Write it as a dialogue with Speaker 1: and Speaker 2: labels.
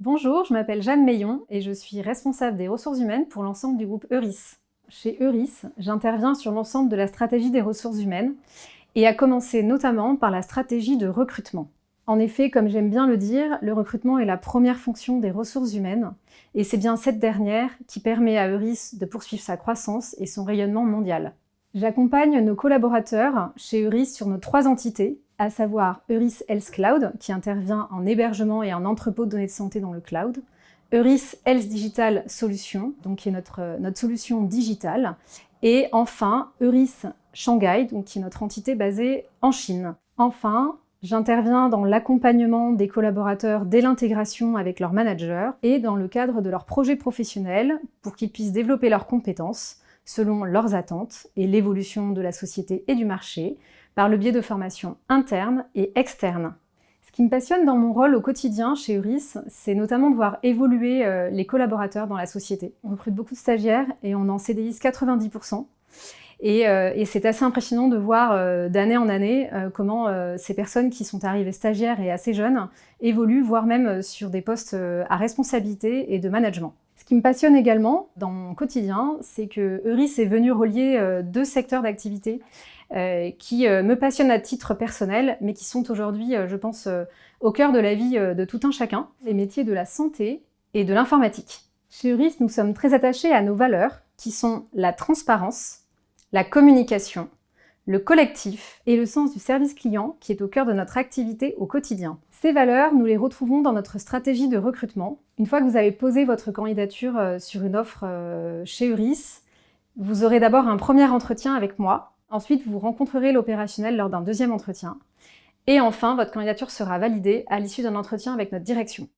Speaker 1: Bonjour, je m'appelle Jeanne Meillon et je suis responsable des ressources humaines pour l'ensemble du groupe Euris. Chez Euris, j'interviens sur l'ensemble de la stratégie des ressources humaines et à commencer notamment par la stratégie de recrutement. En effet, comme j'aime bien le dire, le recrutement est la première fonction des ressources humaines et c'est bien cette dernière qui permet à Euris de poursuivre sa croissance et son rayonnement mondial. J'accompagne nos collaborateurs chez Euris sur nos 3 entités, à savoir Euris Health Cloud, qui intervient en hébergement et en entrepôt de données de santé dans le cloud, Euris Health Digital Solutions, donc qui est notre solution digitale, et enfin Euris Shanghai, donc qui est notre entité basée en Chine. Enfin, j'interviens dans l'accompagnement des collaborateurs dès l'intégration avec leurs managers et dans le cadre de leurs projets professionnels pour qu'ils puissent développer leurs compétences selon leurs attentes et l'évolution de la société et du marché, par le biais de formations internes et externes. Ce qui me passionne dans mon rôle au quotidien chez Euris, c'est notamment de voir évoluer les collaborateurs dans la société. On recrute beaucoup de stagiaires et on en CDIse 90%. Et c'est assez impressionnant de voir d'année en année comment ces personnes qui sont arrivées stagiaires et assez jeunes évoluent, voire même sur des postes à responsabilité et de management. Ce qui me passionne également dans mon quotidien, c'est que Euris est venu relier 2 secteurs d'activité qui me passionnent à titre personnel, mais qui sont aujourd'hui, je pense, au cœur de la vie de tout un chacun, les métiers de la santé et de l'informatique. Chez Euris, nous sommes très attachés à nos valeurs, qui sont la transparence, la communication, le collectif et le sens du service client qui est au cœur de notre activité au quotidien. Ces valeurs, nous les retrouvons dans notre stratégie de recrutement. Une fois que vous avez posé votre candidature sur une offre chez Euris, vous aurez d'abord un premier entretien avec moi. Ensuite, vous rencontrerez l'opérationnel lors d'un 2e entretien. Et enfin, votre candidature sera validée à l'issue d'un entretien avec notre direction.